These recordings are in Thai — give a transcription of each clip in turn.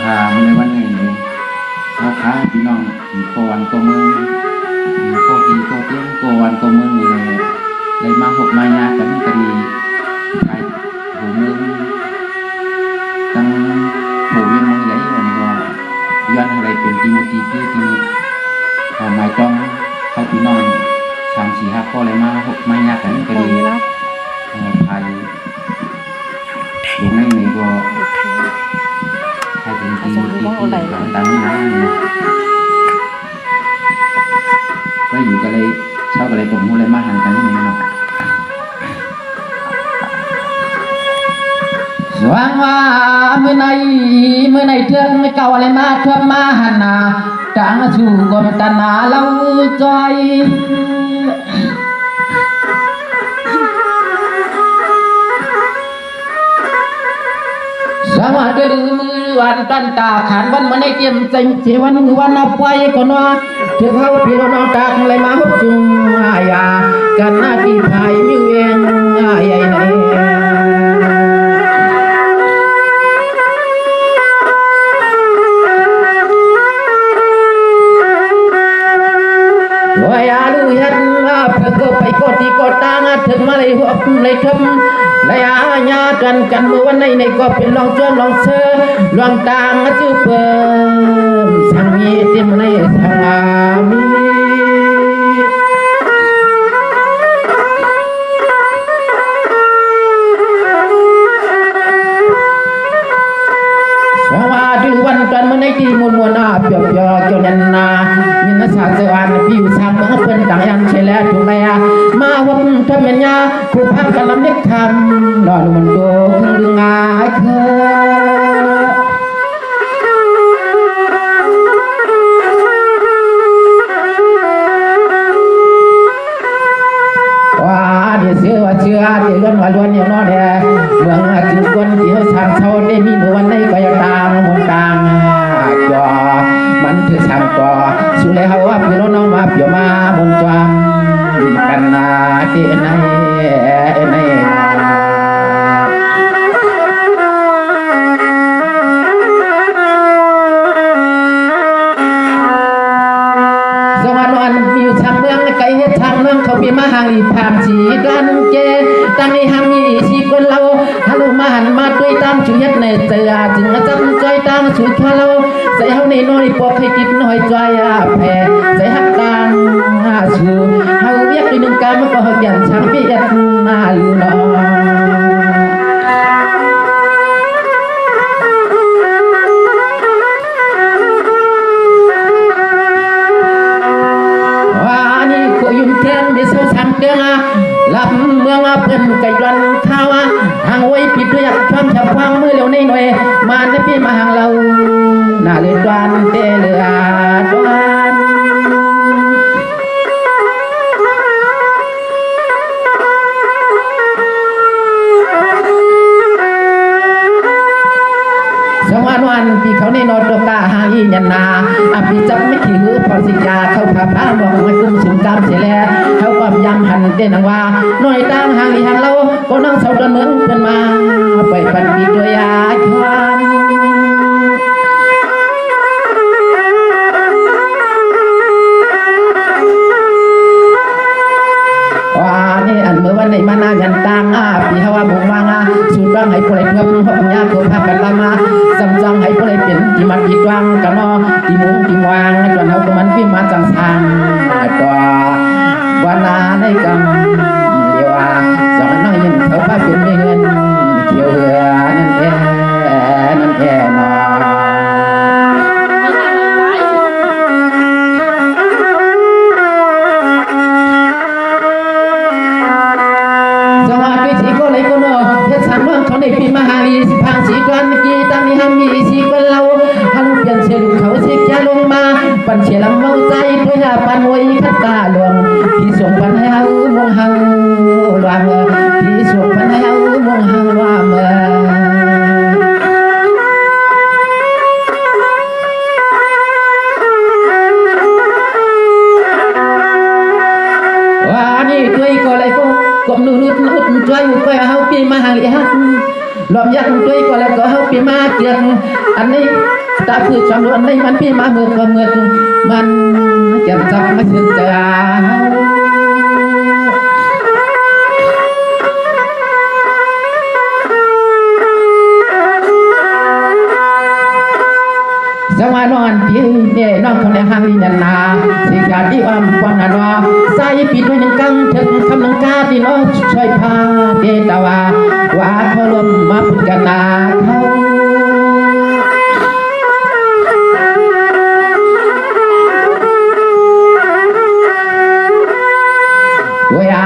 พาในวันนี้เขาค้าพี่น้องโกวันโกมือโกกินโกเตี้ยงโกวันโกมือนี่เลยมาหกมายากันกะดีไปหูมือตั้งหูยังมือไหลวันนี้ว่าย้อนอะไรเป็นที่มุตีคือที่หมายต้องเขาพี่น้อง3-4-5 ข้อเลยมาหกมายากันกะดีไปลงในนี้ก็ใครเป็นที่ดังนะก็อยู่กันเลยเช่ากันเลยผมมูเลยมาหันกันนี่เนาะสว่างว่าเมื่อในเทือนเก่าอะไรมาเทือนมาหันนาจางชูกบตนาเล่าใจสวัสดีมือวันตันตาขานวันมาในเตรียมใจเจวันมือวันนับไว้ก่อนว่าเถื่อเขาพี่น้องตาอะไรมาหุบจุงอายากันหน้าที่ภายมิวเองอายไหนว่าอย่าดูยันเพื่อไปกดที่กดตางถึงมาเลยหัวเลยทำเลยอาญากันเมื่อวันในก็เป็นลองจวนลองเสือลองตางจื้อเปิมสังมีที่มันในสังอามีสวัสดีวันกันมันในที่มวลนาเปียกเกี่ยวยันนายินสาสวรรค์ผิวสามเมื่อเป็นต่างยังเชลถูกเลยมาวันทำเมียผู้พักกันลำเล็กคำนอนมันโดนดึงอาเคว่าเดี๋ยวเชื่อเดี๋ยวล้วนว่าล้วนอย่างน้อยเนี่ยเมืองถึงคนเดียวทางเท่าได้มีเมื่อวันในก็ยังตามมนตางจอมันถือทางก่อสุเลยเขาว่าพี่น้องมาเปี่ยวมาบนจามกันนาเตนในสวรรค์วันมีอยู่ทางเมืองไกลเหตุทางเมืองเขามีมาหางอีพามสีกันเจตั้งในหางมีสีคนเราฮัลโหลมาหันมาด้วยตามชุยัดในเสือจึงมาจำใจตามชุดทั่วเราใส่เฮาในน้อยปอกให้กินน้อยใจแผ่ใส่หักตางชูเฮาเรียกด้วยหนึ่งการมันก็หักยันช่างเปียดมาลูนอว่านี่ก็ยุ่งแทงได้เศร้าสังเดืองลับเมืองเพิ่นไก่รันข้าวหางไว้ผิดด้วยความฉับพลันมือเหลวในหน่วยมาในพี่มาหางเราหน้าเลยดวนเตเลือดวนสวรรค์วันพี่เขาในนอนตกตาหางอียันนาพี่จับไม่ขี้หือพอสิยาเข้าผ่าผ้ามองไม่กุ้มสุมกามเสียแล้วเขาความยำหันเต้นว่าหน่อยตั้งหางอีหางเราก็นั่งเสาตะเมืองเป็นมาไปปันปีด้วยอาชวนนี่อันเมื่อวันในมานายันตังปีฮาวาบุงวางสูดบ้างให้ผู้ใดเพิ่มหอบยาโคพากันละมาจำจังให้ผู้ใดเป็นที่มันที่กว้างกันนอที่มุงที่วางจนเฮาก็มันพี่มาจังสังตัววันนาในกำเดียวสองน้อยยังเขาพาเป็นเงินเกี่ยวเหือนั่นแค่นอในปีมหาลีสิพังสีกันเมื่อกี้ตั้งนี้ห้ามมีสีกันเราฮัลโหลเปลี่ยนเสียลูกเขาสิจะลงมาปั่นเสียลำเมาใจด้วยหาปันมวยขัดตาหลวงที่ส่งปันให้เอามองหังว่าเมื่อที่ส่งปันให้เอามองหังว่าเมื่อว่านี่ด้วยก็เลยก็นุ่นช่วยก็เอาปีมาหาลีฮักลมยักษ์ด้วยก็แล้วก็เอาปีมาเกียงอันนี้ ta cứ cho luôn đâyมันพี่มาเมื่อก็เมื่อมันจะจับมาถึงใจสวรรค์นอนพี่เนี่ยน้องคนในห้างลินนาสิ่งการที่อ้อมกว้างนั้นว่าใส่ปิดไว้หนึ่งกังถึงคำนังกาที่น้องช่วยพาเดตาวาว่าเขาลมมาพูดกันนาเขา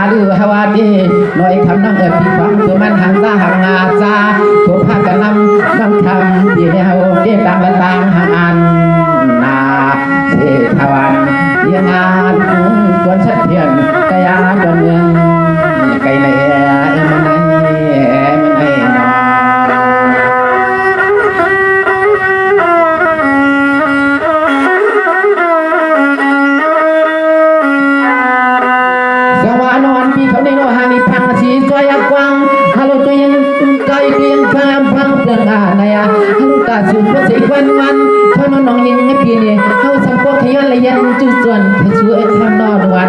หรือฮาวาดีหน่อยคำนั่งพี่ฟังตัวมันหังซาหังงาซาตัวพากันนำคำดีเนี่ยเด็ดต่างละต่างหังอันนาเสทวันยังงานควรชัดเทียนกายาจนเมืองไกลเลยมันไอ้นอพี่เขาในโลหะมีพังสีสวยกว้างฮัลโหลตัวยังไกลเพียงข้ามพังเปลืองนายฮัลโหลตาสูงกว่าสิวันเขาน้องยังไม่ปีนี่เขาสังพวกขยันละยันจุดส่วนให้ช่วยทำนอนวัน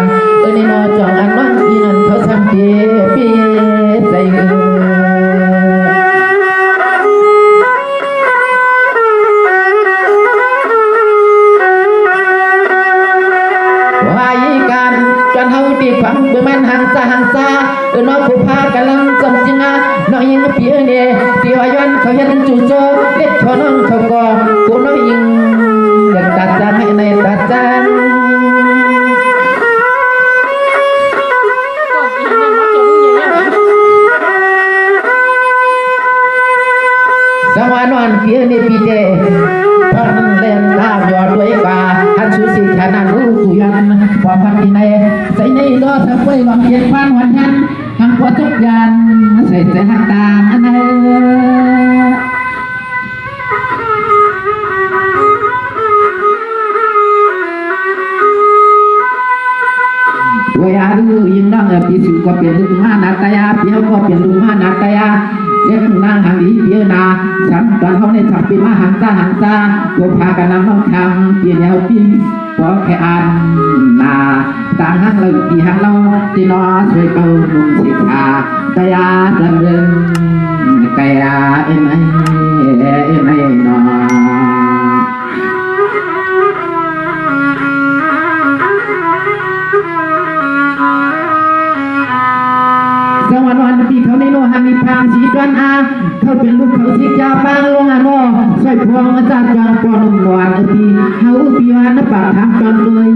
ในนอจองอันวันอีนั้นเขาทำเปียใจจนเฮาตีขวัญเบื่อมันหังซาน้องผู้พากำลังจำจริงอ่ะน้องยิงเพียเนี่ยที่ว่าย้อนเขาเห็นจู่โจเล็ดเขาน้องเขาก็กูน้องยิงอยากตัดจานให้ในตัดจานสวรรค์นอนเพียเนี่ยปีเดพอนเล่นลาบยอดด้วยกาฮันชูสิขนาดรู้ตุยันความพักที่ในใส่ในล้อทำไว้ลองเย็นฟันวันยันทำกว่าทุกยันใส่หักตาอันนั้นเวลาดูยิ่งนั่งปีสุก็เป็นลูกมานาตายาเปียวก็เป็นลูกมานาตายาเลี้ยงนางหางดีเปียวนาฉันตอนเขาในฉับปีมาหังซาตัวพากันนำน้องคำเปียยาวปีพอแค่อันนาต่างหังเรากี่หังเราที่นอช่วยเป่ามุงสิขาตายาจันเริงกายาเอ็นไอนอสวรรค์วันที่เขาในโลหะมีพางสีดวนอาเขาเป็นลูกเขาสิจาบางลงอ่ะโน่ช่วยพวงมาจากจองปอนุ่มหวานที่เขาปีวันปากทางจอนเลย